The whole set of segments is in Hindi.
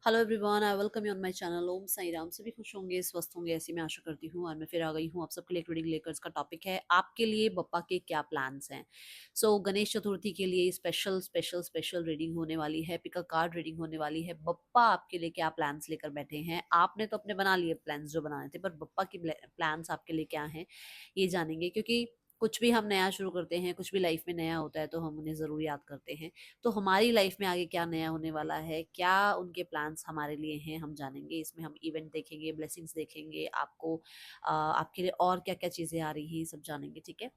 Hello everyone, I welcome you on my channel. Om Sai Ram. सभी खुश होंगे, स्वस्थ होंगे, ऐसी मैं आशा करती हूँ। और मैं फिर आ गई हूँ आप सबके लिए एक रीडिंग लेकर। इसका टॉपिक है आपके लिए बप्पा के क्या प्लान्स हैं। गणेश चतुर्थी के लिए स्पेशल स्पेशल स्पेशल रीडिंग होने वाली है, पिक अ कार्ड रीडिंग होने वाली है। बप्पा आपके लिए क्या प्लान्स लेकर बैठे हैं। आपने तो अपने बना लिए प्लान्स जो बनाने थे, पर बप्पा की प्लान्स आपके लिए क्या हैं ये जानेंगे। क्योंकि कुछ भी हम नया शुरू करते हैं, कुछ भी लाइफ में नया होता है तो हम उन्हें ज़रूर याद करते हैं। तो हमारी लाइफ में आगे क्या नया होने वाला है, क्या उनके प्लान्स हमारे लिए हैं, हम जानेंगे। इसमें हम इवेंट देखेंगे, ब्लेसिंग्स देखेंगे, आपको आपके लिए और क्या क्या चीज़ें आ रही हैं सब जानेंगे। ठीक है।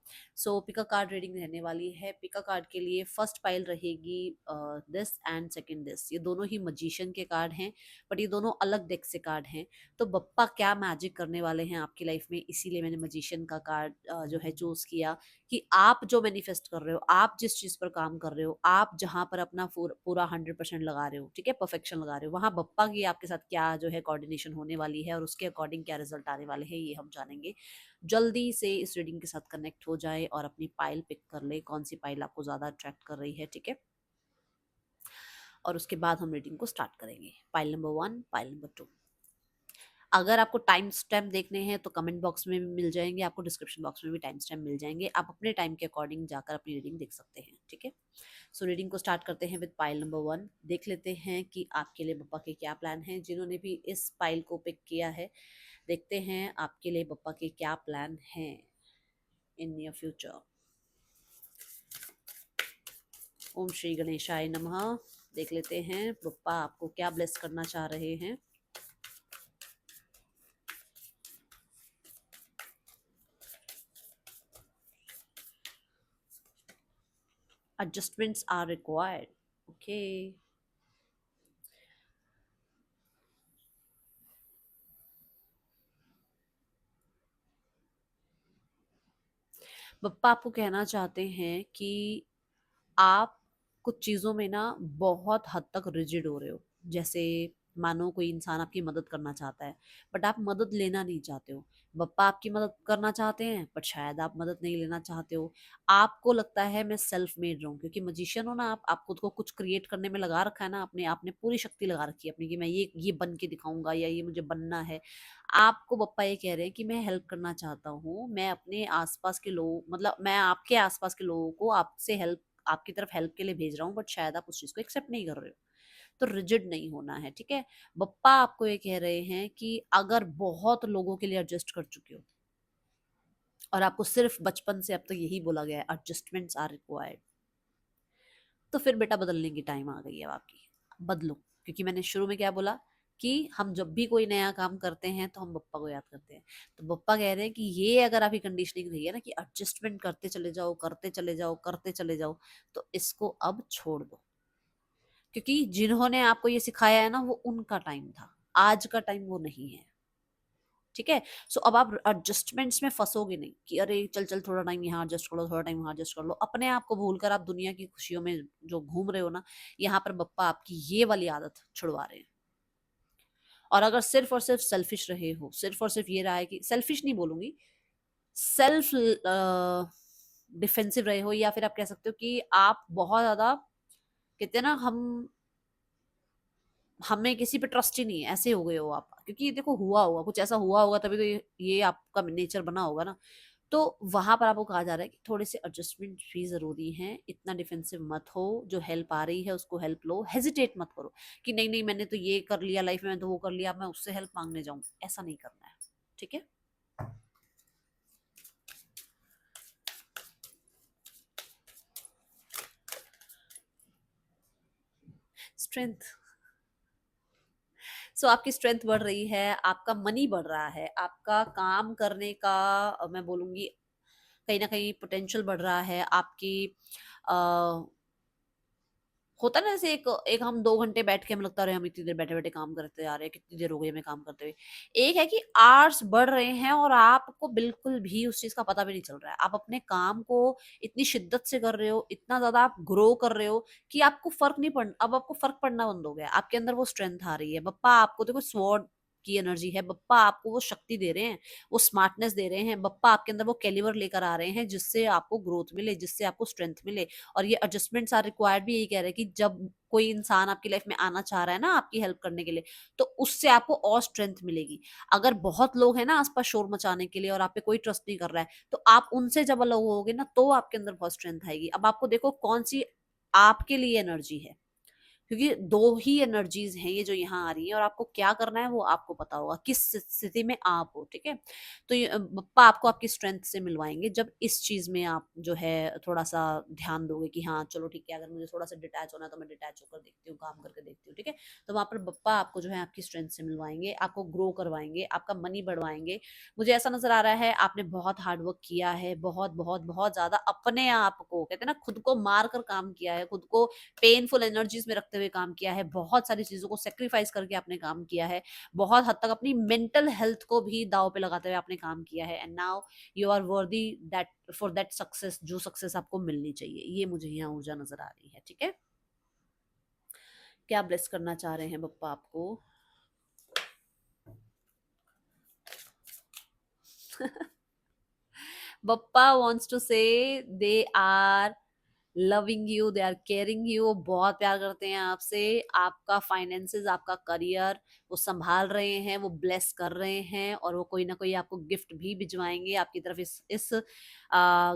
पिका कार्ड रीडिंग रहने वाली है। पिका कार्ड के लिए फर्स्ट पाइल रहेगी दिस एंड सेकंड दिस। ये दोनों ही मजिशियन के कार्ड हैं, बट ये दोनों अलग डेक से कार्ड हैं। तो बप्पा क्या मैजिक करने वाले हैं आपकी लाइफ में, इसीलिए मैंने मजिशियन का कार्ड जो है चूज किया। कि आप जो मैनिफेस्ट कर रहे हो, आप जिस चीज पर काम कर रहे हो, आप जहां पर अपना पूरा 100% लगा रहे हो, ठीक है, परफेक्शन लगा रहे हो, वहां बप्पा की आपके साथ क्या जो है कोऑर्डिनेशन होने वाली है और उसके अकॉर्डिंग क्या रिजल्ट आने वाले हैं, ये हम जानेंगे। जल्दी से इस रीडिंग के साथ कनेक्ट हो जाए और अपनी पाइल पिक कर ले, कौन सी पाइल आपको ज्यादा अट्रैक्ट कर रही है। ठीक है। और उसके बाद हम रीडिंग को स्टार्ट करेंगे। Pile number 1, pile number 2। अगर आपको टाइम स्टैम्प देखने हैं तो कमेंट बॉक्स में भी मिल जाएंगे, आपको डिस्क्रिप्शन बॉक्स में भी टाइम स्टैम्प मिल जाएंगे। आप अपने टाइम के अकॉर्डिंग जाकर अपनी रीडिंग देख सकते हैं। ठीक है। रीडिंग को स्टार्ट करते हैं विद पाइल नंबर 1। देख लेते हैं कि आपके लिए बप्पा के क्या प्लान हैं। जिन्होंने भी इस पाइल को पिक किया है, देखते हैं आपके लिए बप्पा के क्या प्लान हैं इन नियर फ्यूचर। ओम श्री गणेशाय नमः। देख लेते हैं बप्पा आपको क्या ब्लेस करना चाह रहे हैं। Adjustments are required. Okay. पप्पा आपको कहना चाहते हैं कि आप कुछ चीज़ों में ना बहुत हद तक रिजिड हो रहे हो। जैसे मानो कोई इंसान आपकी मदद करना चाहता है, बट आप मदद लेना नहीं चाहते हो। पप्पा आपकी मदद करना चाहते हैं, बट शायद आप मदद नहीं लेना चाहते हो। आपको लगता है मैं सेल्फ मेड रहूं, क्योंकि मजिशियन हो ना आप खुद को कुछ क्रिएट करने में लगा रखा है ना, अपने आपने पूरी शक्ति लगा रखी है अपनी कि मैं ये बन के दिखाऊंगा या ये मुझे बनना है। आपको पप्पा ये कह रहे हैं कि मैं हेल्प करना चाहता हूँ, मैं अपने आसपास के लोग, मतलब मैं आपके आसपास के लोगों को आपसे हेल्प, आपकी तरफ हेल्प के लिए भेज रहा हूँ, बट शायद आप उस चीज को एक्सेप्ट नहीं कर रहे हो। तो रिजिड नहीं होना है। ठीक है। बप्पा आपको ये कह रहे हैं कि अगर बहुत लोगों के लिए एडजस्ट कर चुके हो और आपको सिर्फ बचपन से अब तक यही बोला गया है एडजस्टमेंट्स आर रिक्वायर्ड, तो फिर बेटा बदलने की टाइम आ गई है अब आपकी। बदलो। क्योंकि मैंने शुरू में क्या बोला कि हम जब भी कोई नया काम करते हैं तो हम बप्पा को याद करते हैं। तो बप्पा कह रहे हैं कि ये अगर आपकी कंडीशनिंग रही है ना कि एडजस्टमेंट करते चले जाओ, करते चले जाओ, करते चले जाओ, तो इसको अब छोड़ दो। क्योंकि जिन्होंने आपको ये सिखाया है ना, वो उनका टाइम था, आज का टाइम वो नहीं है। ठीक है। अब आप एडजस्टमेंट्स में फंसोगे नहीं कि अरे चल चल थोड़ा टाइम यहाँ एडजस्ट कर लो, थोड़ा टाइम वहाँ एडजस्ट कर लो। अपने आप को भूलकर आप दुनिया की खुशियों में जो घूम रहे हो ना, यहाँ पर बप्पा आपकी ये वाली आदत छुड़वा रहे हैं। और अगर सिर्फ और सिर्फ सेल्फिश रहे हो, सिर्फ और सिर्फ ये रहा है कि सेल्फिश नहीं बोलूंगी, सेल्फ डिफेंसिव रहे हो, या फिर आप कह सकते हो कि आप बहुत ज्यादा, कहते हैं ना, हमें किसी पे ट्रस्ट ही नहीं है, ऐसे हो गए हो आप। क्योंकि ये देखो हुआ होगा, कुछ ऐसा हुआ होगा तभी तो ये आपका नेचर बना होगा ना। तो वहां पर आपको कहा जा रहा है कि थोड़े से एडजस्टमेंट भी जरूरी हैं। इतना डिफेंसिव मत हो, जो हेल्प आ रही है उसको हेल्प लो, हेजिटेट मत करो कि नहीं नहीं मैंने तो ये कर लिया लाइफ में, तो वो कर लिया, अब मैं उससे हेल्प मांगने जाऊं, ऐसा नहीं करना है। ठीक है। स्ट्रेंथ। आपकी स्ट्रेंथ बढ़ रही है, आपका मनी बढ़ रहा है, आपका काम करने का मैं बोलूंगी कहीं ना कहीं पोटेंशियल बढ़ रहा है आपकी। होता है ना, जैसे एक एक हम 2 घंटे बैठ के हमें लगता है हम इतनी देर बैठे बैठे काम करते जा रहे हैं, कितनी देर हो गई हमें काम करते हुए। एक है कि आवर्स बढ़ रहे हैं और आपको बिल्कुल भी उस चीज का पता भी नहीं चल रहा है। आप अपने काम को इतनी शिद्दत से कर रहे हो, इतना ज्यादा आप ग्रो कर रहे हो कि आपको फर्क नहीं पड़, अब आपको फर्क पड़ना बंद हो गया, आपके अंदर वो स्ट्रेंथ आ रही है। पप्पा आपको देखो स्वॉर्ड की एनर्जी है, बप्पा आपको वो शक्ति दे रहे हैं, वो स्मार्टनेस दे रहे हैं, बप्पा आपके अंदर वो कैलिबर लेकर आ रहे हैं जिससे आपको ग्रोथ मिले, जिससे आपको स्ट्रेंथ मिले। और ये एडजस्टमेंट्स आर रिक्वायर्ड भी यही कह रहे हैं कि जब कोई इंसान आपकी लाइफ में आना चाह रहा है ना आपकी हेल्प करने के लिए, तो उससे आपको और स्ट्रेंथ मिलेगी। अगर बहुत लोग हैं ना आसपास शोर मचाने के लिए और आप पे कोई ट्रस्ट नहीं कर रहा है, तो आप उनसे जब अलग होगे ना तो आपके अंदर बहुत स्ट्रेंथ आएगी। अब आपको देखो कौन सी आपके लिए एनर्जी है, क्योंकि दो ही एनर्जीज हैं ये जो यहाँ आ रही है, और आपको क्या करना है वो आपको पता होगा, किस स्थिति में आप हो। ठीक है, तो ये पप्पा आपको आपकी स्ट्रेंथ से मिलवाएंगे जब इस चीज में आप जो है थोड़ा सा ध्यान दोगे कि हाँ चलो ठीक है, अगर मुझे थोड़ा सा डिटैच होना है तो मैं डिटैच होकर देखती हूँ, काम करके देखती हूँ। ठीक है, तो वहां पर पप्पा आपको जो है आपकी स्ट्रेंथ से मिलवाएंगे, आपको ग्रो करवाएंगे, आपका मनी बढ़वाएंगे। मुझे ऐसा नजर आ रहा है आपने बहुत हार्ड वर्क किया है, बहुत बहुत बहुत ज्यादा अपने आप को, कहते हैं ना, खुद को मार कर काम किया है, खुद को पेनफुल एनर्जीज में रखते हुए काम किया है, बहुत सारी चीजों को सेक्रीफाइस करके आपने काम किया है, बहुत हद तक अपनी मेंटल हेल्थ को भी दाव पे लगाते हुए आपने काम किया है, and now you are worthy that for that success, जो सक्सेस आपको मिलनी चाहिए। ये मुझे यहाँ ऊर्जा नजर आ रही है। ठीक है, क्या ब्लेस करना चाह रहे हैं बप्पा आपको? Bappa wants to say they are loving you, they are caring you, वो बहुत प्यार करते हैं आपसे, आपका फाइनेंसेस, आपका करियर वो संभाल रहे हैं, वो ब्लेस कर रहे हैं, और वो कोई ना कोई आपको गिफ्ट भी भिजवाएंगे आपकी तरफ इस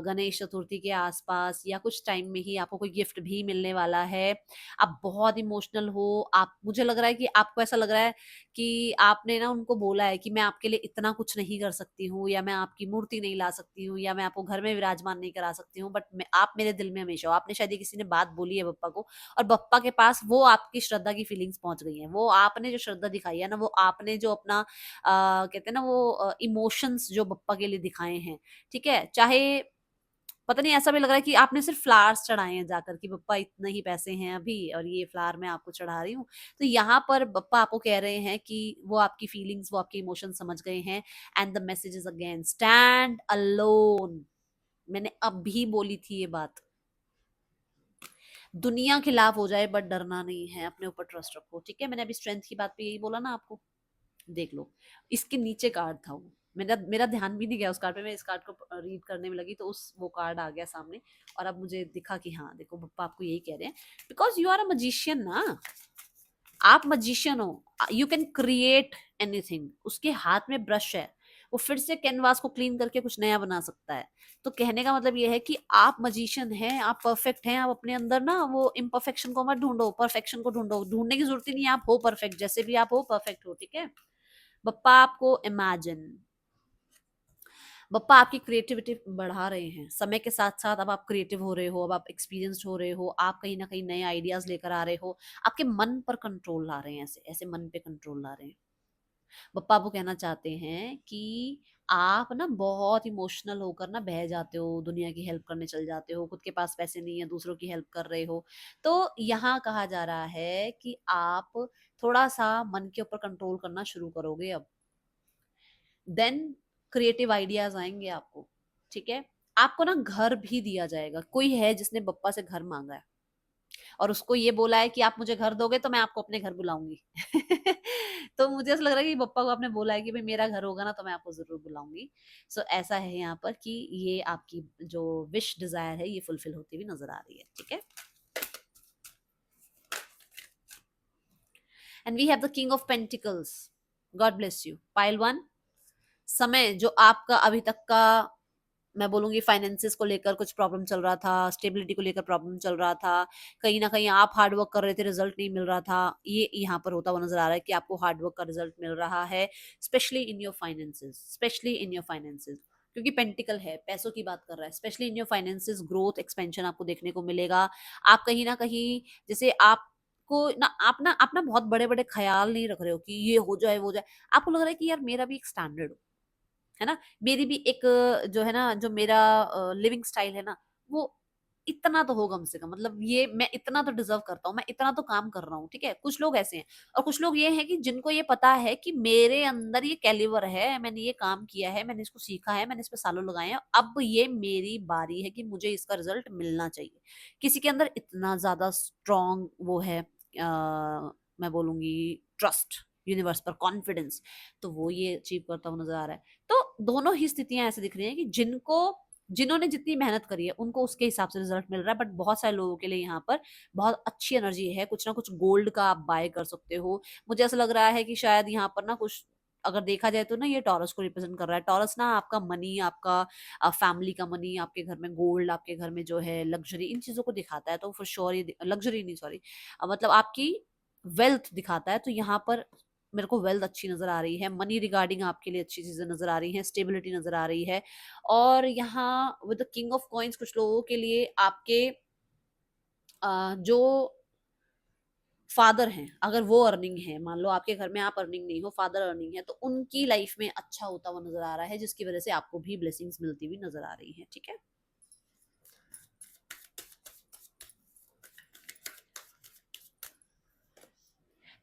गणेश चतुर्थी के आसपास, या कुछ टाइम में ही आपको कोई गिफ्ट भी मिलने वाला है। आप बहुत इमोशनल हो, आप, मुझे लग रहा है कि आपको ऐसा लग रहा है कि आपने ना उनको बोला है कि मैं आपके लिए इतना कुछ नहीं कर सकती हूँ, या मैं आपकी मूर्ति नहीं ला सकती हूँ, या मैं आपको घर में विराजमान नहीं करा सकती हूँ, बट आप मेरे दिल में हमेशा हो। आपने शायद ये किसी ने बात बोली है बप्पा को, और बप्पा के पास वो आपकी श्रद्धा की फीलिंग्स पहुंच गई हैं, वो आपने जो श्रद्धा दिखाई है ना, वो आपने जो अपना कहते हैं ना वो इमोशंस जो बप्पा के लिए दिखाए हैं। ठीक है, चाहे पता नहीं, ऐसा भी लग रहा है कि आपने सिर्फ फ्लावर्स चढ़ाए हैं जाकर, कि बप्पा इतने ही पैसे हैं अभी और ये फ्लावर मैं आपको चढ़ा रही हूँ। तो यहाँ पर बप्पा आपको कह रहे हैं कि वो आपकी फीलिंग्स, वो आपके इमोशंस समझ गए हैं, and the message is again stand alone. मैंने अब भी बोली थी ये बात, दुनिया खिलाफ हो जाए बट डरना नहीं है, अपने ऊपर ट्रस्ट रखो। ठीक है, मैंने अभी स्ट्रेंथ की बात पे यही बोला ना आपको, देख लो इसके नीचे कार्ड था वो, मेरा मेरा ध्यान भी नहीं गया उस कार्ड पे, मैं इस कार्ड को रीड करने में लगी तो उस वो कार्ड आ गया सामने, और अब मुझे दिखा कि हाँ देखो पप्पा आपको यही कह रहे हैं, because you are a magician ना, आप मजिशियन हो, यू कैन क्रिएट एनीथिंग। उसके हाथ में ब्रश है, वो फिर से कैनवास को क्लीन करके कुछ नया बना सकता है। तो कहने का मतलब ये है कि आप मजिशियन हैं, आप परफेक्ट हैं, आप अपने अंदर ना वो इम्परफेक्शन को मत ढूंढो, परफेक्शन को ढूंढो, ढूंढने की जरूरत ही नहीं है, आप हो परफेक्ट, जैसे भी आप हो परफेक्ट हो। ठीक है, बप्पा आपको इमेजिन, बप्पा आपकी क्रिएटिविटी बढ़ा रहे हैं, समय के साथ साथ अब आप क्रिएटिव हो रहे हो, अब आप एक्सपीरियंस्ड हो रहे हो, आप कहीं ना कहीं नए आइडियाज लेकर आ रहे हो, आपके मन पर कंट्रोल ला रहे हैं, ऐसे ऐसे मन पे कंट्रोल ला रहे हैं। बप्पा आपको कहना चाहते हैं कि आप ना बहुत इमोशनल होकर ना बह जाते हो, दुनिया की हेल्प करने चल जाते हो, खुद के पास पैसे नहीं है दूसरों की हेल्प कर रहे हो। तो यहाँ कहा जा रहा है कि आप थोड़ा सा मन के ऊपर कंट्रोल करना शुरू करोगे अब, देन क्रिएटिव आइडियाज आएंगे आपको। ठीक है, आपको ना घर भी दिया जाएगा, कोई है जिसने बप्पा से घर मांगा है और उसको ये बोला है कि आप मुझे घर दोगे तो मैं आपको अपने घर बुलाऊंगी। तो मुझे ऐसा लग रहा है कि बप्पा को आपने बोला है कि भाई मेरा घर होगा ना तो मैं आपको जरूर बुलाऊंगी। सो ऐसा है यहाँ पर कि ये आपकी जो विश डिजायर है ये फुलफिल होती हुई नजर आ रही है। ठीक है, and we have the king of pentacles, God bless you. Pile one, समय जो आपका अभी तक का, मैं बोलूंगी फाइनेंसिस को लेकर कुछ प्रॉब्लम चल रहा था, स्टेबिलिटी को लेकर प्रॉब्लम चल रहा था, कहीं ना कहीं आप हार्ड वर्क कर रहे थे, रिजल्ट नहीं मिल रहा था, ये यहाँ पर होता हुआ नजर आ रहा है कि आपको हार्ड वर्क का रिजल्ट मिल रहा है, specially in your finances, specially in your finances, क्योंकि पेंटिकल है, पैसों की बात कर रहा है, specially in your finances growth expansion आपको देखने को मिलेगा। आप कहीं ना कहीं, जैसे आपको ना, आप ना बहुत बड़े बड़े ख्याल नहीं रख रहे हो कि ये हो जाए वो हो जाए, आपको लग रहा है कि यार मेरा भी एक स्टैंडर्ड है ना, मेरी भी एक जो है ना, जो मेरा लिविंग स्टाइल है ना, वो इतना तो हो कम से कम, मतलब ये मैं इतना तो डिजर्व करता हूँ, मैं इतना तो काम कर रहा हूँ। ठीक है, कुछ लोग ऐसे हैं, और कुछ लोग ये हैं कि जिनको ये पता है कि मेरे अंदर ये कैलिबर है, मैंने ये काम किया है, मैंने इसको सीखा है, मैंने इस पे सालों लगाए हैं, अब ये मेरी बारी है कि मुझे इसका रिजल्ट मिलना चाहिए। किसी के अंदर इतना ज्यादा स्ट्रॉन्ग वो है, मैं बोलूंगी ट्रस्ट, यूनिवर्स पर कॉन्फिडेंस, तो वो ये अचीव करता हुआ नज़र आ रहा है। तो दोनों ही स्थितियाँ ऐसे दिख रही हैं कि जिन्होंने जितनी मेहनत करी है, उनको उसके हिसाब से रिज़ल्ट मिल रहा है, बट बहुत सारे लोगों के लिए यहाँ पर बहुत अच्छी एनर्जी है, कुछ ना कुछ गोल्ड का आप बाय कर सकते हो। मुझे ऐसा लग रहा है कि शायद यहाँ पर ना कुछ अगर देखा जाए तो ना ये टॉरस को रिप्रेज़ेंट कर रहा है। टॉरस ना आपका मनी, आपका फैमिली का मनी, आपके घर में गोल्ड, आपके घर में जो है लग्ज़री, इन चीज़ों को दिखाता है। तो फॉर श्योर ये लग्ज़री नहीं, सॉरी, मतलब आपकी वेल्थ दिखाता है। तो यहाँ पर मेरे को वेल्थ अच्छी नज़र आ रही है, मनी रिगार्डिंग आपके लिए अच्छी चीज़ें नज़र आ रही हैं, स्टेबिलिटी नज़र आ रही है। और यहाँ with the king of coins कुछ लोगों के लिए आपके जो फादर हैं, अगर वो अर्निंग है, मान लो आपके घर में आप अर्निंग नहीं हो, फादर अर्निंग है, तो उनकी लाइफ में अच्छा होता हुआ नज़र आ रहा है, जिसकी वज़ह से आपको भी ब्लेसिंग्स मिलती हुई नज़र आ रही हैं, ठीक है?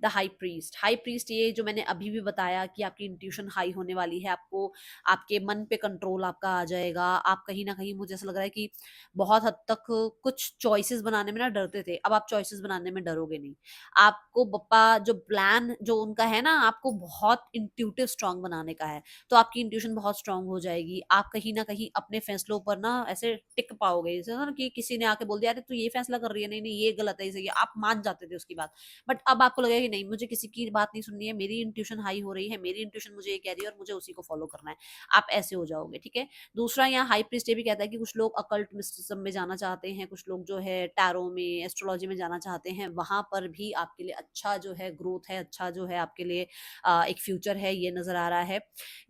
द हाई प्रीस्ट ये जो मैंने अभी भी बताया कि आपकी इंट्यूशन हाई होने वाली है, आपको आपके मन पे कंट्रोल आपका आ जाएगा। आप कहीं ना कहीं, मुझे ऐसा लग रहा है कि बहुत हद तक कुछ चॉइसेस बनाने में ना डरते थे, अब आप चॉइसेस बनाने में डरोगे नहीं। आपको बप्पा जो प्लान जो उनका है ना, आपको बहुत इंट्यूटिव स्ट्रांग बनाने का है, तो आपकी इंट्यूशन बहुत स्ट्रांग हो जाएगी। आप कहीं ना कहीं अपने फैसलों पर ना ऐसे टिक पाओगे, जैसे ना कि किसी ने आके बोल दिया अरे तू ये फैसला कर रही है, नहीं नहीं ये गलत है, सही है, आप मान जाते थे उसकी बात। बट अब आपको लगेगा कि नहीं, मुझे किसी की बात नहीं सुननी है, मेरी इंट्यूशन हाई हो रही है, मेरी इंट्यूशन मुझे ये कह रही है और मुझे उसी को फॉलो करना है। आप ऐसे हो जाओगे, ठीक है? दूसरा, यहाँ हाई प्रीस्ट ये भी कहता है कि कुछ लोग अकल्ट मिस्टिसिज्म में जाना चाहते हैं, कुछ लोग जो है टैरो में, एस्ट्रोलॉजी में जाना चाहते हैं, वहां पर भी आपके लिए अच्छा जो है ग्रोथ है, अच्छा जो है आपके लिए एक फ्यूचर है, ये नजर आ रहा है।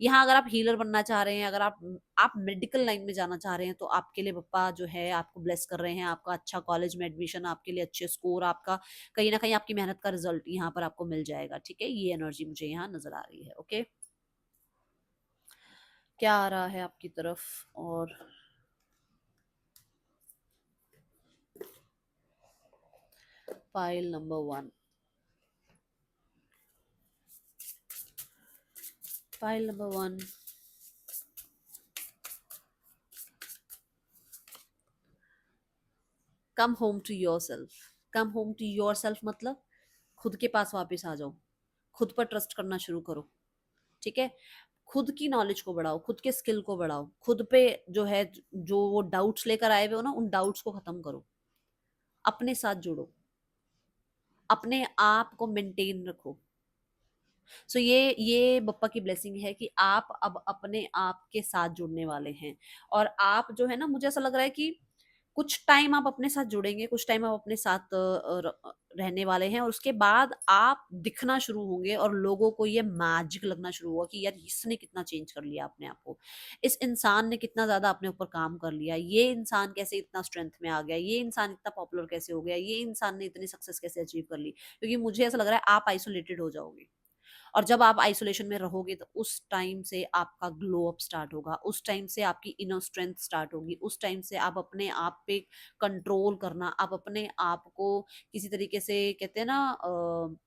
यहाँ अगर आप हीलर बनना चाह रहे हैं, अगर आप मेडिकल लाइन में जाना चाह रहे हैं, तो आपके लिए पप्पा जो है आपको ब्लेस कर रहे हैं, आपका अच्छा कॉलेज में एडमिशन, आपके लिए अच्छे स्कोर, आपका कहीं न कहीं आपकी मेहनत का रिज़ल्ट यहाँ पर आपको मिल जाएगा, ठीक है? ये एनर्जी मुझे यहाँ नज़र आ रही है, ओके? क्या आ रहा है आपकी तरफ? और pile number 1, pile number 1, come home to yourself. Come home to yourself मतलब खुद के पास वापस आ जाओ, खुद पर ट्रस्ट करना शुरू करो, ठीक है? खुद की नॉलेज को बढ़ाओ, खुद के स्किल को बढ़ाओ, खुद पे जो है जो वो डाउट्स लेकर आए हुए हो ना, उन डाउट्स को खत्म करो, अपने साथ जुड़ो, अपने आप को मेंटेन रखो। सो ये बप्पा की ब्लेसिंग है कि आप अब अपने आप के साथ जुड़ने वाले हैं। और आप जो है ना, मुझे ऐसा लग रहा है कि कुछ टाइम आप अपने साथ जुड़ेंगे, कुछ टाइम आप अपने साथ रहने वाले हैं, और उसके बाद आप दिखना शुरू होंगे और लोगों को ये मैजिक लगना शुरू हुआ कि यार इसने कितना चेंज कर लिया अपने आप को, इस इंसान ने कितना ज्यादा अपने ऊपर काम कर लिया, ये इंसान कैसे इतना स्ट्रेंथ में आ गया, ये इंसान इतना पॉपुलर कैसे हो गया, ये इंसान ने इतनी सक्सेस कैसे अचीव कर ली। क्योंकि मुझे ऐसा लग रहा है आप आइसोलेटेड हो जाओगे, और जब आप आइसोलेशन में रहोगे तो उस टाइम से आपका ग्लो अप स्टार्ट होगा, उस टाइम से आपकी इनर स्ट्रेंथ स्टार्ट होगी, उस टाइम से आप अपने आप पे कंट्रोल करना, आप अपने आप को किसी तरीके से, कहते हैं ना,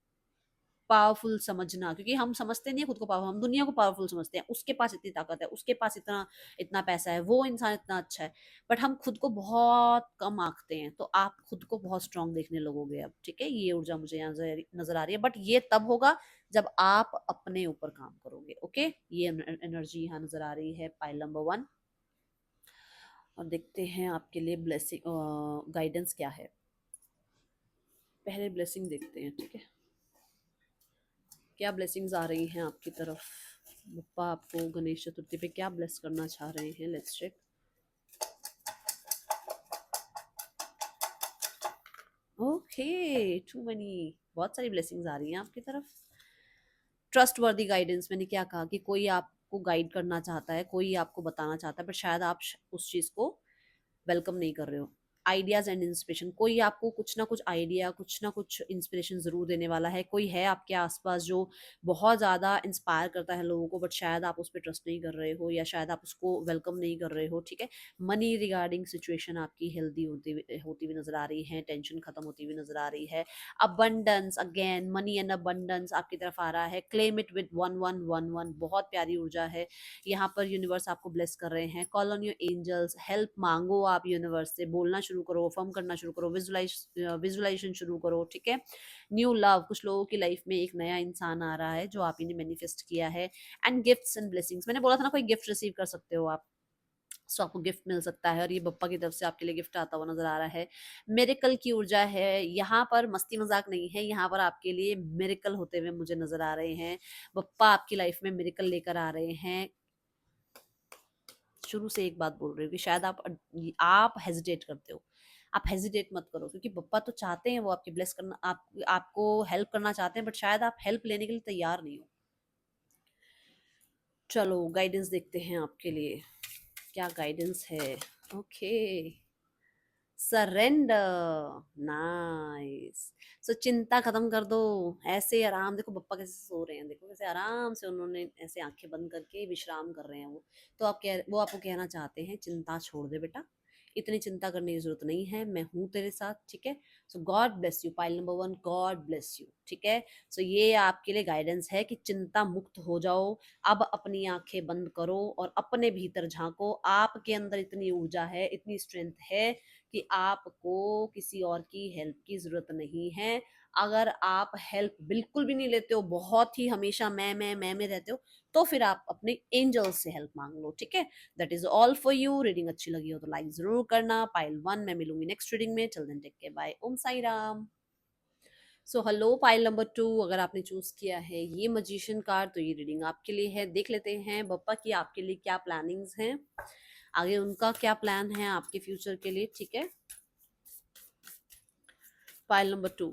पावरफुल समझना, क्योंकि हम समझते नहीं है खुद को पावर, हम दुनिया को पावरफुल समझते हैं, उसके पास इतनी ताकत है, उसके पास इतना इतना पैसा है, वो इंसान इतना अच्छा है, बट हम खुद को बहुत कम आंकते हैं। तो आप खुद को बहुत स्ट्रांग देखने लगोगे अब, ठीक है? ये ऊर्जा मुझे यहाँ नजर आ रही है, बट ये तब होगा जब आप अपने ऊपर काम करोगे, ओके? ये एनर्जी यहाँ नजर आ रही है पाइल नंबर 1। और देखते हैं आपके लिए ब्लेसिंग गाइडेंस क्या है। पहले ब्लेसिंग देखते हैं, ठीक है? क्या ब्लेसिंग्स आ रही हैं आपकी तरफ? बप्पा आपको गणेश चतुर्थी पे क्या ब्लेस करना चाह रहे हैं? Let's check. Okay, to money, बहुत सारी ब्लेसिंग्स आ रही हैं आपकी तरफ। ट्रस्ट वर्दी गाइडेंस, मैंने क्या कहा कि कोई आपको गाइड करना चाहता है, कोई आपको बताना चाहता है, पर शायद आप उस चीज़ को वेलकम नहीं कर रहे हो। आइडियाज़ एंड इंस्पिरेशन, कोई आपको कुछ ना कुछ आइडिया, कुछ ना कुछ इंस्पिरेशन ज़रूर देने वाला है। कोई है आपके आसपास जो बहुत ज़्यादा इंस्पायर करता है लोगों को, बट शायद आप उस पर ट्रस्ट नहीं कर रहे हो, या शायद आप उसको वेलकम नहीं कर रहे हो, ठीक है? मनी रिगार्डिंग सिचुएशन आपकी हेल्दी होती हुई नजर आ रही है, टेंशन खत्म होती हुई नजर आ रही है। Abundance, again money and abundance आपकी तरफ आ रहा है। क्लेम इट विद 1111, बहुत प्यारी ऊर्जा है। यहाँ पर यूनिवर्स आपको ब्लेस कर रहे हैं। Call on your angels, help मांगो आप यूनिवर्स से, बोलना शुरू करो, अफ़र्म करना शुरू करो, विजुअलाइज़ेशन शुरू करो, ठीक है? न्यू लव, कुछ लोगों की लाइफ़ में एक नया इंसान आ रहा है जो आप ही ने मैनिफेस्ट किया है। एंड गिफ्ट्स एंड ब्लेसिंग्स, मैंने बोला था ना कोई गिफ्ट रिसीव कर सकते हो आप। सो आपको गिफ्ट मिल सकता है और ये बप्पा की तरफ से आपके लिए गिफ्ट आता हुआ नज़र आ रहा है। मिरेकल की ऊर्जा है, यहाँ पर मस्ती-मज़ाक नहीं है, यहाँ पर आपके लिए मिरेकल होते हुए मुझे नज़र आ रहे हैं। बप्पा आपकी लाइफ़ में मिरेकल लेकर आ रहे हैं। शुरू से एक बात बोल रही हूँ कि शायद आप हेजिटेट करते हो। आप हेजिटेट मत करो, क्योंकि पप्पा तो चाहते हैं वो आपकी ब्लेस करना, आपको हेल्प करना चाहते हैं, बट शायद आप हेल्प लेने के लिए तैयार नहीं हो। चलो गाइडेंस देखते हैं आपके लिए, क्या गाइडेंस है? Okay, surrender, nice. सो चिंता खत्म कर दो, ऐसे ही आराम, देखो पप्पा कैसे सो रहे हैं, देखो कैसे आराम से उन्होंने ऐसे आंखें बंद करके विश्राम कर रहे हैं वो। वो आपको कहना चाहते हैं चिंता छोड़ दे बेटा, इतनी चिंता करने की जरूरत नहीं है, मैं हूँ तेरे साथ, ठीक है? So God bless you, pile number 1, God bless you, ठीक है? सो ये आपके लिए गाइडेंस है कि चिंता मुक्त हो जाओ। अब अपनी आंखें बंद करो और अपने भीतर झांको, आपके अंदर इतनी ऊर्जा है, इतनी स्ट्रेंथ है कि आपको किसी और की हेल्प की ज़रूरत नहीं है। अगर आप हेल्प बिल्कुल भी नहीं लेते हो, बहुत ही हमेशा मैं में रहते हो, तो फिर आप अपने एंजल्स से हेल्प मांग लो, ठीक है? That is all for you. Reading अच्छी लगी हो तो लाइक ज़रूर करना। पाइल 1 मैं मिलूंगी नेक्स्ट रीडिंग में। Till then take care, bye, Om Sai Ram. So hello pile number 2, अगर आपने चूज किया है ये मजिशियन कार्ड तो ये रीडिंग आपके लिए है। देख लेते हैं बप्पा की आपके लिए क्या प्लानिंग्स हैं, आगे उनका क्या प्लान है आपके फ्यूचर के लिए, ठीक है? Pile number 2,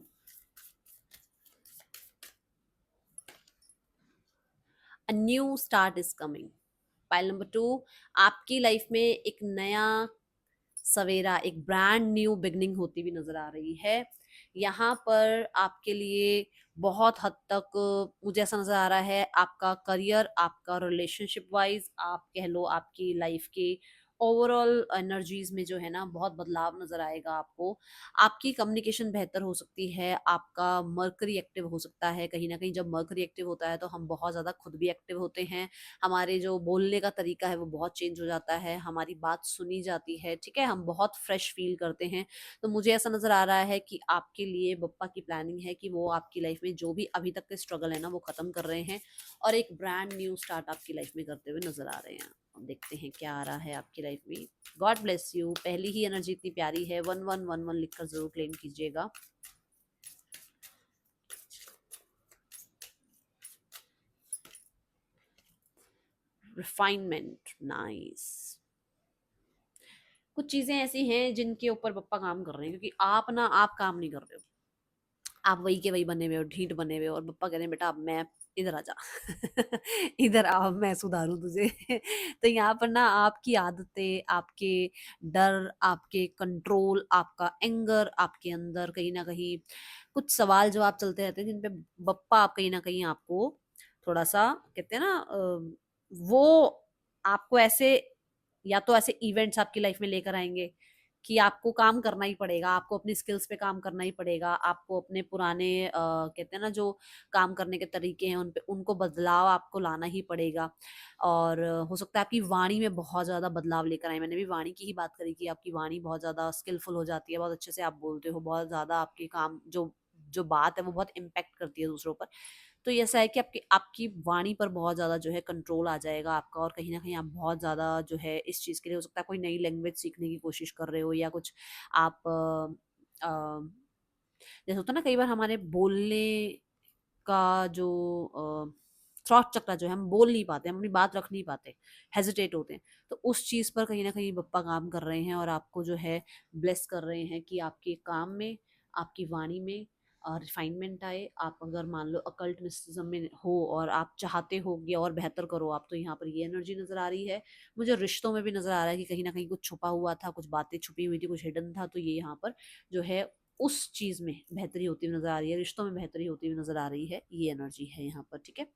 a new start is coming. Pile number 2, आपकी लाइफ में एक नया सवेरा, एक ब्रांड न्यू बिगनिंग होती हुई नजर आ रही है। यहाँ पर आपके लिए बहुत हद तक मुझे ऐसा नजर आ रहा है, आपका करियर, आपका रिलेशनशिप वाइज, आप कह लो आपकी लाइफ के ओवरऑल एनर्जीज में जो है ना बहुत बदलाव नजर आएगा आपको। आपकी कम्युनिकेशन बेहतर हो सकती है, आपका मर्करी एक्टिव हो सकता है। कहीं ना कहीं जब मर्करी एक्टिव होता है तो हम बहुत ज़्यादा खुद भी एक्टिव होते हैं, हमारे जो बोलने का तरीका है वो बहुत चेंज हो जाता है, हमारी बात सुनी जाती है, ठीक है? हम बहुत फ्रेश फील करते हैं। तो मुझे ऐसा नज़र आ रहा है कि आपके लिए बप्पा की प्लानिंग है कि वो आपकी लाइफ में जो भी अभी तक के स्ट्रगल है ना वो ख़त्म कर रहे हैं और एक ब्रांड न्यू स्टार्ट आपकी लाइफ में करते हुए नज़र आ रहे हैं। अब देखते हैं क्या आ रहा है आपकी लाइफ में। God bless you. पहली ही एनर्जी इतनी प्यारी है, 1111 लिखकर जरूर क्लेम कीजिएगा। Refinement, nice. कुछ चीजें ऐसी हैं जिनके ऊपर पप्पा काम कर रहे हैं, क्योंकि आप काम नहीं कर रहे हो, आप वही के वही बने हुए हो, ढीठ बने हुए हो, और पप्पा कह रहे हैं बेटा अब मैं, इधर आ जा इधर आ, अब मैं सुधारूं तुझे तो यहाँ पर ना आपकी आदतें, आपके डर, आपके कंट्रोल, आपका एंगर, आपके अंदर कहीं ना कहीं कुछ सवाल जवाब चलते रहते हैं जिन पे बप्पा आप कहीं ना कहीं आपको थोड़ा सा कहते हैं ना वो आपको ऐसे, या तो ऐसे इवेंट्स आपकी लाइफ में लेकर आएंगे कि आपको काम करना ही पड़ेगा, आपको अपनी स्किल्स पे काम करना ही पड़ेगा, आपको अपने पुराने कहते हैं ना जो काम करने के तरीके हैं उन पे उनको बदलाव आपको लाना ही पड़ेगा। और हो सकता है आपकी वाणी में बहुत ज़्यादा बदलाव लेकर आए। मैंने भी वाणी की ही बात करी कि आपकी वाणी बहुत ज़्यादा स्किलफुल हो जाती है, बहुत अच्छे से आप बोलते हो, बहुत ज़्यादा आपके काम जो जो बात है वो बहुत इम्पैक्ट करती है दूसरों पर। तो ये ऐसा है कि आपकी आपकी वाणी पर बहुत ज़्यादा जो है कंट्रोल आ जाएगा आपका, और कहीं न कहीं आप बहुत ज़्यादा जो है इस चीज़ के लिए, हो सकता है कोई नई लैंग्वेज सीखने की कोशिश कर रहे हो या कुछ आप जैसे होता है ना कई बार हमारे बोलने का जो थ्रॉट चक्र जो है, हम बोल नहीं पाते, हम अपनी बात रख नहीं पाते, हेजिटेट होते हैं। तो उस चीज़ पर कहीं न कहीं पप्पा काम कर रहे हैं और आपको जो है ब्लेस कर रहे हैं कि आपके काम में, आपकी वाणी में रिफाइनमेंट आए। आप अगर मान लो अकल्ट मिस्टिज्म में हो और आप चाहते हो कि और बेहतर करो आप, तो यहाँ पर ये एनर्जी नज़र आ रही है। मुझे रिश्तों में भी नज़र आ रहा है कि कहीं न कहीं कुछ छुपा हुआ था, कुछ बातें छुपी हुई थी, कुछ हिडन था, तो ये यहाँ पर जो है उस चीज़ में बेहतरी होती हुई नज़र आ रही है, रिश्तों में बेहतरी होती हुई नज़र आ रही है, ये एनर्जी है यहाँ पर, ठीक है?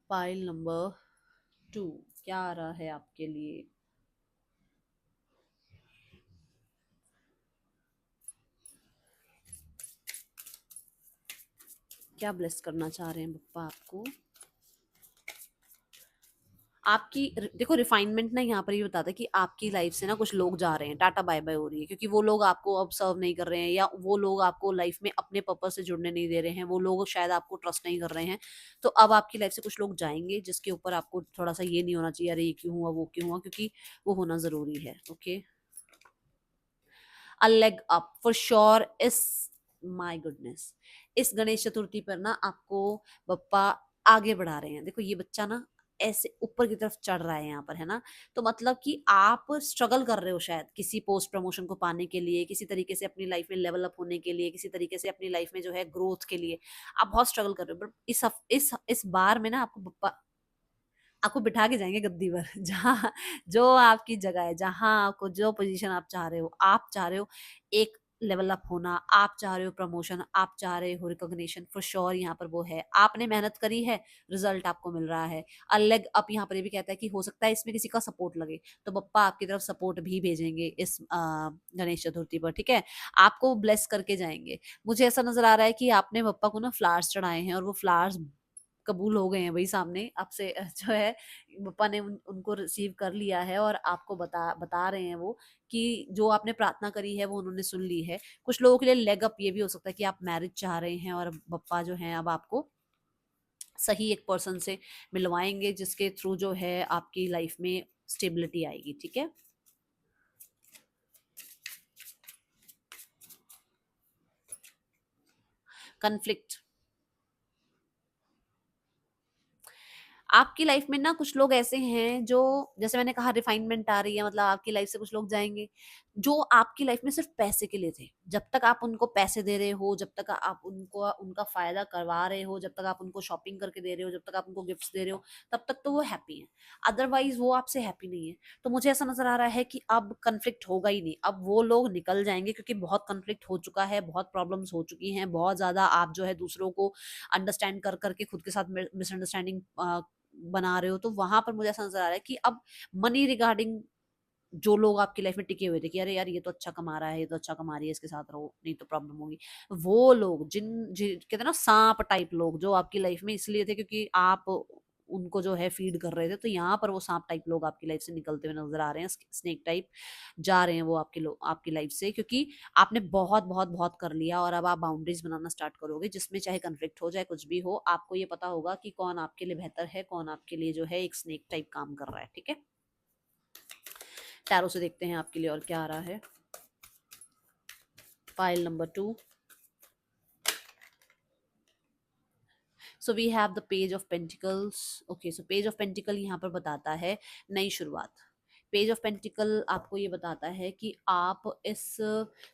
पाइल नंबर 2 क्या आ रहा है आपके लिए? क्या ब्लेस करना चाह रहे हैं पप्पा आपको? आपकी देखो रिफाइनमेंट ना यहाँ पर ये बताता है कि आपकी लाइफ से ना कुछ लोग जा रहे हैं, टाटा बाय बाय हो रही है, क्योंकि वो लोग आपको अब सर्व नहीं कर रहे हैं, या वो लोग आपको लाइफ में अपने पर्पस से जुड़ने नहीं दे रहे हैं, वो लोग शायद आपको ट्रस्ट नहीं कर रहे हैं। तो अब आपकी लाइफ से कुछ लोग जाएंगे जिसके ऊपर आपको थोड़ा सा ये नहीं होना चाहिए अरे ये क्यों हुआ वो क्यों हुआ, क्योंकि वो होना जरूरी है। Okay, a leg up for sure इस, माय गुडनेस, इस गणेश चतुर्थी पर ना आपको बप्पा आगे बढ़ा रहे हैं। देखो ये बच्चा ना ऐसे ऊपर की तरफ चढ़ रहा है यहाँ पर, है ना। तो मतलब कि आप स्ट्रगल कर रहे हो शायद किसी पोस्ट प्रमोशन को पाने के लिए, किसी तरीके से अपनी लाइफ में लेवल अप होने के लिए, किसी तरीके से अपनी लाइफ में जो है ग्रोथ के लिए आप बहुत स्ट्रगल कर रहे हो। बट इस बार में ना आपको बप्पा आपको बिठा के जाएंगे गद्दी पर जहाँ जो आपकी जगह है, जहाँ आपको जो पोजीशन आप चाह रहे हो, आप चाह रहे हो एक लेवल अप होना, आप चाह रहे हो प्रमोशन, आप चाह रहे हो रिकॉग्निशन, फॉर श्योर यहाँ पर वो है। आपने मेहनत करी है, रिजल्ट आपको मिल रहा है। अलग अप यहाँ पर ये भी कहता है कि हो सकता है इसमें किसी का सपोर्ट लगे, तो बप्पा आपकी तरफ सपोर्ट भी भेजेंगे इस गणेश चतुर्थी पर, ठीक है। आपको ब्लेस करके जाएंगे। मुझे ऐसा नजर आ रहा है कि आपने बप्पा को ना फ्लावर्स चढ़ाए हैं और वो फ्लावर्स कबूल हो गए हैं भाई, सामने आपसे जो है पप्पा ने उनको रिसीव कर लिया है, और आपको बता बता रहे हैं वो कि जो आपने प्रार्थना करी है वो उन्होंने सुन ली है। कुछ लोगों के लिए लेग अप ये भी हो सकता है कि आप मैरिज चाह रहे हैं, और पप्पा जो है अब आपको सही एक पर्सन से मिलवाएंगे जिसके थ्रू जो है आपकी लाइफ में स्टेबिलिटी आएगी, ठीक है। कन्फ्लिक्ट, आपकी लाइफ में ना कुछ लोग ऐसे हैं जो, जैसे मैंने कहा रिफाइनमेंट आ रही है, मतलब आपकी लाइफ से कुछ लोग जाएंगे जो आपकी लाइफ में सिर्फ पैसे के लिए थे। जब तक आप उनको पैसे दे रहे हो, जब तक आप उनको उनका फायदा करवा रहे हो, जब तक आप उनको शॉपिंग करके दे रहे हो, जब तक आप उनको गिफ्ट्स दे रहे हो, तब तक तो वो हैप्पी हैं। अदरवाइज वो आपसे हैप्पी नहीं है। तो मुझे ऐसा नजर आ रहा है कि अब कन्फ्लिक्ट होगा ही नहीं, अब वो लोग निकल जाएंगे, क्योंकि बहुत कन्फ्लिक्ट हो चुका है, बहुत प्रॉब्लम्स हो चुकी हैं, बहुत ज्यादा आप जो है दूसरों को अंडरस्टैंड कर करके खुद के साथ मिसअंडरस्टैंडिंग बना रहे हो। तो वहां पर मुझे ऐसा नजर आ रहा है कि अब मनी रिगार्डिंग जो लोग आपकी लाइफ में टिके हुए थे कि अरे यार ये तो अच्छा कमा रहा है, ये तो अच्छा कमा रही है, इसके साथ रहो नहीं तो प्रॉब्लम होगी, वो लोग कहते हैं ना सांप टाइप लोग, जो आपकी लाइफ में इसलिए थे क्योंकि आप उनको जो है फीड कर रहे थे, तो यहाँ पर वो सांप टाइप लोग आपकी लाइफ से निकलते हुए नजर आ रहे हैं, स्नेक टाइप जा रहे हैं वो आपके लोग आपकी लाइफ से, क्योंकि आपने बहुत बहुत बहुत कर लिया, और अब आप बाउंड्रीज बनाना स्टार्ट करोगे जिसमें चाहे कन्फ्लिक्ट हो जाए कुछ भी हो, आपको ये पता होगा कि कौन आपके लिए बेहतर है, कौन आपके लिए जो है एक स्नेक टाइप काम कर रहा है, ठीक है। टैरो से देखते हैं आपके लिए और क्या आ रहा है। Pile number 2, so we have the page of pentacles. Okay, so page of pentacle यहाँ पर बताता है नई शुरुआत। पेज ऑफ पेंटिकल आपको ये बताता है कि आप इस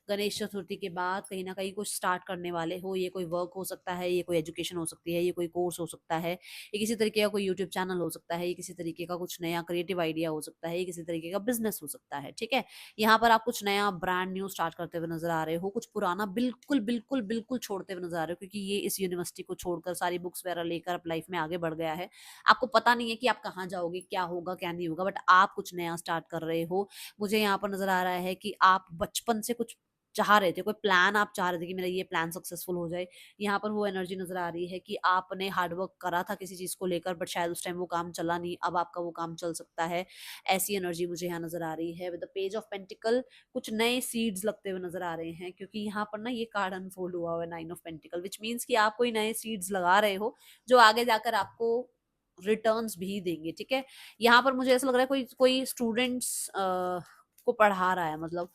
गणेश चतुर्थी के बाद कहीं ना कहीं कुछ स्टार्ट करने वाले हो। ये कोई वर्क हो सकता है, ये कोई एजुकेशन हो सकती है, ये कोई कोर्स हो सकता है, ये किसी तरीके का कोई यूट्यूब चैनल हो सकता है, ये किसी तरीके का कुछ नया क्रिएटिव आइडिया हो सकता है, ये किसी तरीके का बिजनेस हो सकता है, ठीक है। यहाँ पर आप कुछ नया ब्रांड न्यू स्टार्ट करते हुए नजर आ रहे हो, कुछ पुराना बिल्कुल बिल्कुल बिल्कुल छोड़ते हुए नजर आ रहे हो, क्योंकि ये इस यूनिवर्सिटी को छोड़कर सारी बुक्स वगैरह लेकर अब लाइफ में आगे बढ़ गया है। आपको पता नहीं है कि आप कहाँ जाओगे, क्या होगा क्या नहीं होगा, बट आप कुछ नया स्टार्ट कर रहे हो। मुझे यहाँ पर नजर आ रहा है कि आप बचपन से कुछ चाह रहे थे, कोई प्लान आप चाह रहे थे कि मेरा ये प्लान सक्सेसफुल हो जाए। यहाँ पर वो एनर्जी नजर आ रही है कि आपने हार्डवर्क करा था किसी चीज को लेकर, बट शायद उस टाइम वो काम चला नहीं, अब आपका वो काम चल सकता है। ऐसी एनर्जी मुझे यहाँ नजर आ रही है। With the page of pentacle कुछ नए सीड्स लगते हुए नजर आ रहे हैं, क्योंकि यहाँ पर ना ये कार्ड अनफोल्ड हुआ हुआ है, 9 ऑफ पेंटिकल, विच मीन्स कि आप कोई नए सीड्स लगा रहे हो जो आगे जाकर आपको रिटर्न्स भी देंगे, ठीक है। यहाँ पर मुझे ऐसा लग रहा है कोई कोई स्टूडेंट्स को पढ़ा रहा है, मतलब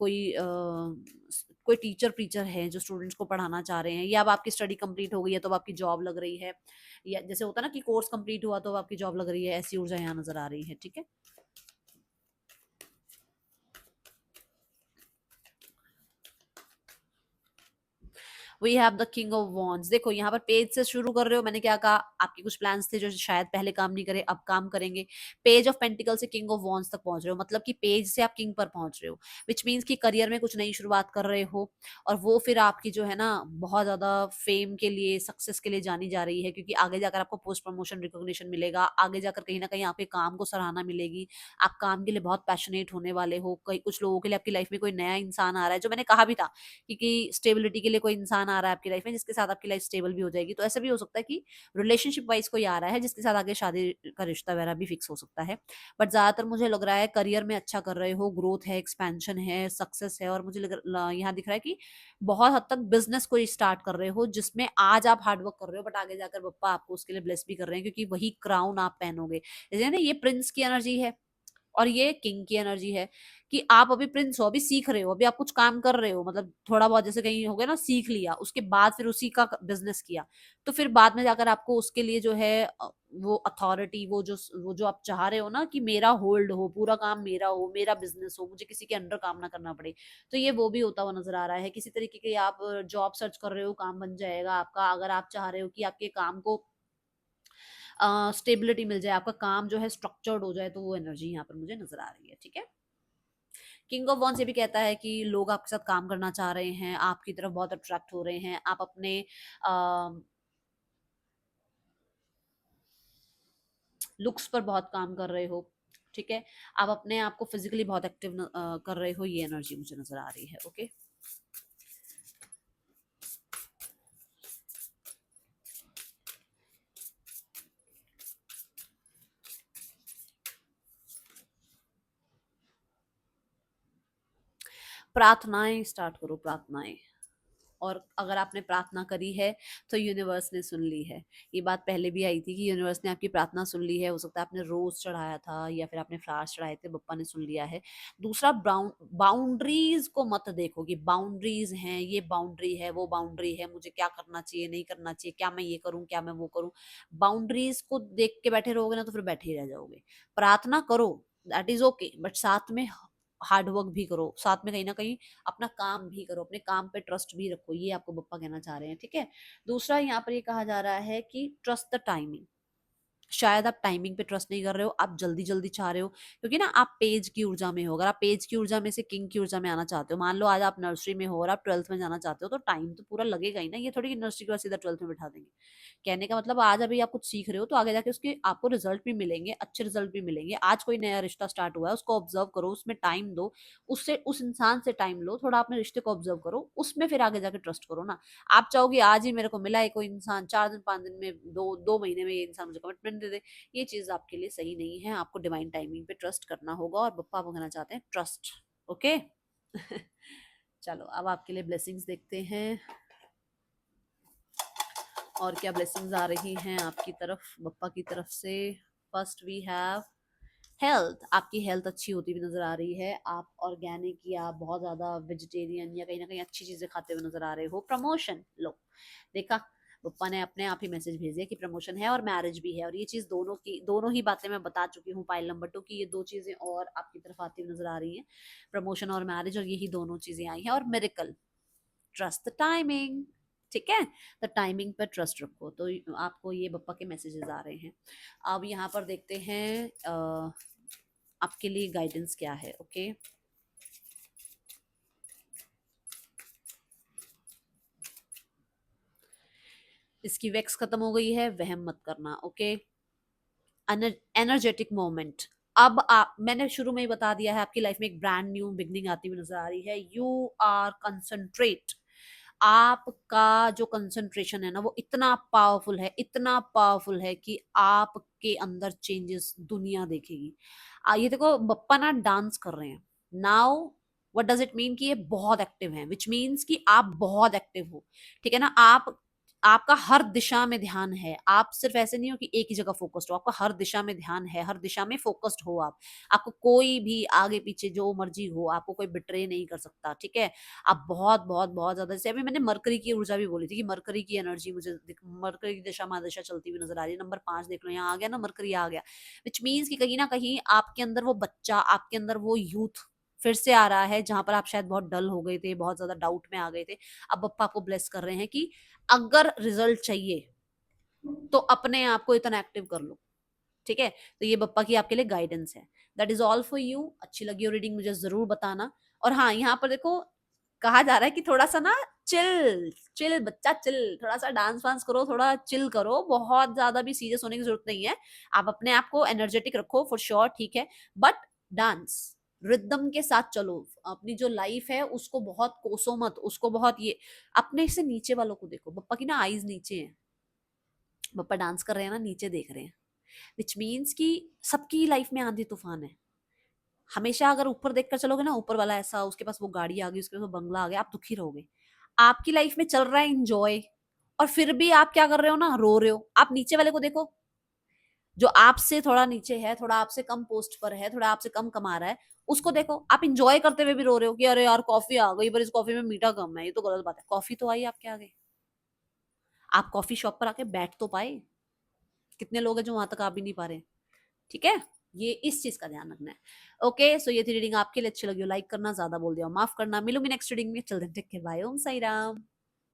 कोई कोई टीचर प्रीचर है जो स्टूडेंट्स को पढ़ाना चाह रहे हैं, या अब आपकी स्टडी कंप्लीट हो गई है तो अब आपकी जॉब लग रही है, या जैसे होता है ना कि कोर्स कंप्लीट हुआ तो अब आपकी जॉब लग रही है, ऐसी ऊर्जा यहाँ नजर आ रही है, ठीक है। We have the king of wands. देखो यहाँ पर पेज से शुरू कर रहे हो, मैंने क्या कहा, आपके कुछ प्लान्स थे जो शायद पहले काम नहीं करे अब काम करेंगे। पेज ऑफ पेंटिकल से किंग ऑफ वॉन्ड्स तक पहुंच रहे हो, मतलब कि पेज से आप किंग पर पहुंच रहे हो, विच मीन्स कि करियर में कुछ नई शुरुआत कर रहे हो, और वो फिर आपकी जो है ना बहुत ज्यादा फेम के लिए, सक्सेस के लिए जानी जा रही है, क्योंकि आगे जाकर आपको पोस्ट प्रमोशन रिकॉग्निशन मिलेगा, आगे जाकर कहीं ना कहीं आपके काम को सराहना मिलेगी, आप काम के लिए बहुत पैशनेट होने वाले हो। कई कुछ लोगों के लिए आपकी लाइफ में कोई नया इंसान आ रहा है, जो मैंने कहा भी था कि स्टेबिलिटी के लिए कोई इंसान इंसान आ रहा है आपकी लाइफ में जिसके साथ आपकी लाइफ स्टेबल भी हो जाएगी। तो ऐसा भी हो सकता है कि रिलेशनशिप वाइज कोई आ रहा है जिसके साथ आगे शादी का रिश्ता वगैरह भी फिक्स हो सकता है। बट ज़्यादातर मुझे लग रहा है करियर में अच्छा कर रहे हो, ग्रोथ है, एक्सपेंशन है, सक्सेस है, और मुझे यहाँ दिख रहा है कि बहुत हद तक बिजनेस कोई स्टार्ट कर रहे हो जिसमें आज आप हार्ड वर्क कर रहे हो बट आगे जाकर पप्पा आपको उसके लिए ब्लेस भी कर रहे हैं, क्योंकि वही क्राउन आप पहनोगे। जैसे ना ये प्रिंस की एनर्जी है और ये किंग की एनर्जी है कि आप अभी प्रिंस हो, अभी सीख रहे हो, अभी आप कुछ काम कर रहे हो, मतलब थोड़ा बहुत जैसे कहीं हो गया ना, सीख लिया, उसके बाद फिर उसी का बिजनेस किया, तो फिर बाद में जाकर आपको उसके लिए जो है वो अथॉरिटी, वो जो आप चाह रहे हो ना कि मेरा होल्ड हो, पूरा काम मेरा हो, मेरा बिजनेस हो, मुझे किसी के अंडर काम ना करना पड़े, तो ये वो भी होता हुआ नजर आ रहा है। किसी तरीके के आप जॉब सर्च कर रहे हो, काम बन जाएगा आपका, अगर आप चाह रहे हो कि आपके काम को स्टेबिलिटी मिल जाए, आपका काम जो है स्ट्रक्चर्ड हो जाए, तो वो एनर्जी यहाँ पर मुझे नजर आ रही है। ठीक है, किंग ऑफ वॉन्स ये भी कहता है कि लोग आपके साथ काम करना चाह रहे हैं, आपकी तरफ बहुत अट्रैक्ट हो रहे हैं, आप अपने लुक्स पर बहुत काम कर रहे हो। ठीक है, आप अपने आप को फिजिकली बहुत एक्टिव कर रहे हो, ये एनर्जी मुझे नजर आ रही है। ओके, प्रार्थनाएं स्टार्ट करो, प्रार्थनाएं। और अगर आपने प्रार्थना करी है तो यूनिवर्स ने सुन ली है। ये बात पहले भी आई थी कि यूनिवर्स ने आपकी प्रार्थना सुन ली है। हो सकता है आपने रोज चढ़ाया था या फिर आपने फ्लावर्स चढ़ाए थे, बप्पा ने सुन लिया है। दूसरा, बाउंड्रीज को मत देखो कि बाउंड्रीज हैं, ये बाउंड्री है, वो बाउंड्री है, मुझे क्या करना चाहिए, नहीं करना चाहिए, क्या मैं ये करूं, क्या मैं वो करूं। बाउंड्रीज को देख के बैठे रहोगे ना तो फिर बैठे ही रह जाओगे। प्रार्थना करो, दैट इज ओके, बट साथ में हार्ड वर्क भी करो, साथ में कहीं ना कहीं अपना काम भी करो, अपने काम पे ट्रस्ट भी रखो, ये आपको पप्पा कहना चाह रहे हैं। ठीक है, दूसरा यहाँ पर ये कहा जा रहा है कि ट्रस्ट द टाइमिंग। शायद आप टाइमिंग पे ट्रस्ट नहीं कर रहे हो, आप जल्दी जल्दी चाह रहे हो, क्योंकि ना आप पेज की ऊर्जा में हो। अगर आप पेज की ऊर्जा में से किंग की ऊर्जा में आना चाहते हो, मान लो आज आप नर्सरी में हो और आप 12th में जाना चाहते हो, तो टाइम तो पूरा लगेगा ही ना। ये थोड़ी कि नर्सरी के बाद सीधा 12th में बैठा देंगे। कहने का मतलब आज अभी आप कुछ सीख रहे हो तो आगे जाके उसके आपको रिजल्ट भी मिलेंगे, अच्छे रिजल्ट भी मिलेंगे। आज कोई नया रिश्ता स्टार्ट हुआ है, उसको ऑब्जर्व करो, उसमें टाइम दो, उससे उस इंसान से टाइम लो, थोड़ा अपने रिश्ते को ऑब्जर्व करो, उसमें फिर आगे जाके ट्रस्ट करो ना। आप चाहोगे आज ही मेरे को मिला है कोई इंसान, 4 दिन 5 दिन में, दो दो महीने में ये इंसान मुझे कमिटमेंट दे दे, ये चीज आपके लिए सही नहीं है। आपको डिवाइन टाइमिंग पे ट्रस्ट करना होगा, और पप्पा आपको कहना चाहते हैं ट्रस्ट। ओके चलो अब आपके लिए ब्लेसिंग्स देखते हैं और क्या ब्लेसिंग्स आ रही हैं आपकी तरफ पप्पा की तरफ से। First we have health. आपकी हेल्थ अच्छी होती हुई नजर आ रही है। आप ऑर्गेनिक या बहुत ज्यादा वेजिटेरियन या कहीं ना कहीं अच्छी चीजें खाते हुए नजर आ रहे हो। प्रमोशन लो, देखा पप्पा ने अपने आप ही मैसेज भेज दिया कि प्रमोशन है और मैरिज भी है, और ये चीज दोनों ही बातें मैं बता चुकी हूँ पाइल नंबर 2 की। ये दो चीजें और आपकी तरफ आती हुई नजर आ रही हैं, प्रमोशन और मैरिज, और यही दोनों चीजें आई हैं। और मेरिकल, ट्रस्ट द टाइमिंग। ठीक है, द टाइमिंग पर ट्रस्ट रखो। तो आपको ये बप्पा के मैसेजेस आ रहे हैं। अब यहाँ पर देखते हैं आपके लिए गाइडेंस क्या है। ओके, इसकी वेक्स खत्म हो गई है, वहम मत करना। Okay, energetic moment. अब आप, मैंने शुरू में ही बता दिया है, आपकी लाइफ में एक ब्रांड न्यू बिगनिंग आती हुई नजर आ रही है। You are concentrate. आपका जो कंसंट्रेशन है ना वो इतना पावरफुल है, इतना पावरफुल है कि आपके अंदर चेंजेस दुनिया देखेगी। ये देखो बप्पा ना डांस कर रहे हैं now. What does it mean कि ये बहुत एक्टिव हैं, विच मीन्स कि आप बहुत एक्टिव हो। ठीक है ना, आप, आपका हर दिशा में ध्यान है। आप सिर्फ ऐसे नहीं हो कि एक ही जगह फोकस्ड हो, आपका हर दिशा में ध्यान है, हर दिशा में फोकस्ड हो आप। आपको कोई भी आगे पीछे जो मर्जी हो, आपको कोई बिट्रे नहीं कर सकता। ठीक है, आप बहुत बहुत बहुत ज्यादा, जैसे अभी मैंने मरकरी की ऊर्जा भी बोली थी कि मरकरी की एनर्जी मुझे मरकरी की दिशा महादिशा चलती हुई नजर आ रही है। नंबर 5 देख लो, यहाँ आ गया ना, मरकरी आ गया, विच मीन्स कि कहीं ना कहीं आपके अंदर वो बच्चा, आपके अंदर वो यूथ फिर से आ रहा है, जहां पर आप शायद बहुत डल हो गए थे, बहुत ज्यादा डाउट में आ गए थे। अब पप्पा आपको ब्लेस कर रहे हैं कि अगर रिजल्ट चाहिए तो अपने आप को इतना एक्टिव कर लो। ठीक है, तो ये बप्पा की आपके लिए गाइडेंस है। That is all for you. अच्छी लगी हो रीडिंग मुझे जरूर बताना। और हाँ, यहाँ पर देखो कहा जा रहा है कि थोड़ा सा ना चिल चिल बच्चा चिल, थोड़ा सा डांस वांस करो, थोड़ा चिल करो, बहुत ज्यादा भी सीरियस होने की जरूरत नहीं है। आप अपने आप को एनर्जेटिक रखो फॉर श्योर, ठीक है, बट डांस, रिदम के साथ चलो, अपनी जो लाइफ है उसको बहुत कोसो मत, उसको बहुत ये अपने से नीचे वालों को देखो। पप्पा की ना आईज नीचे है, पप्पा डांस कर रहे हैं ना, नीचे देख रहे हैं, विच मीन्स कि सबकी लाइफ में आंधी तूफान है। हमेशा अगर ऊपर देखकर चलोगे ना, ऊपर वाला ऐसा, उसके पास वो गाड़ी आ गई, उसके पास वो बंगला आ गया, आप दुखी रहोगे। आपकी लाइफ में चल रहा है इंजॉय, और फिर भी आप क्या कर रहे हो ना, रो रहे हो। आप नीचे वाले को देखो, जो आपसे थोड़ा नीचे है, थोड़ा आपसे कम पोस्ट पर है, थोड़ा आपसे कम कमा रहा है, उसको देखो। आप इंजॉय करते हुए भी रो रहे हो कि अरे यार कॉफी आ गई, पर इस कॉफी में मीठा कम है, ये तो गलत बात है। कॉफी तो आई आपके आगे, आप कॉफी शॉप पर आके बैठ तो पाए। कितने लोग हैं जो वहां तक आ भी नहीं पा रहे। ठीक है, ये इस चीज का ध्यान रखना है। ओके, सो ये थी रीडिंग, आपके लिए अच्छी लगी हो लाइक करना, ज्यादा बोल दिया माफ करना। मिलूंगी नेक्स्ट रीडिंग में, चल दें, take care, bye, Om Sai Ram.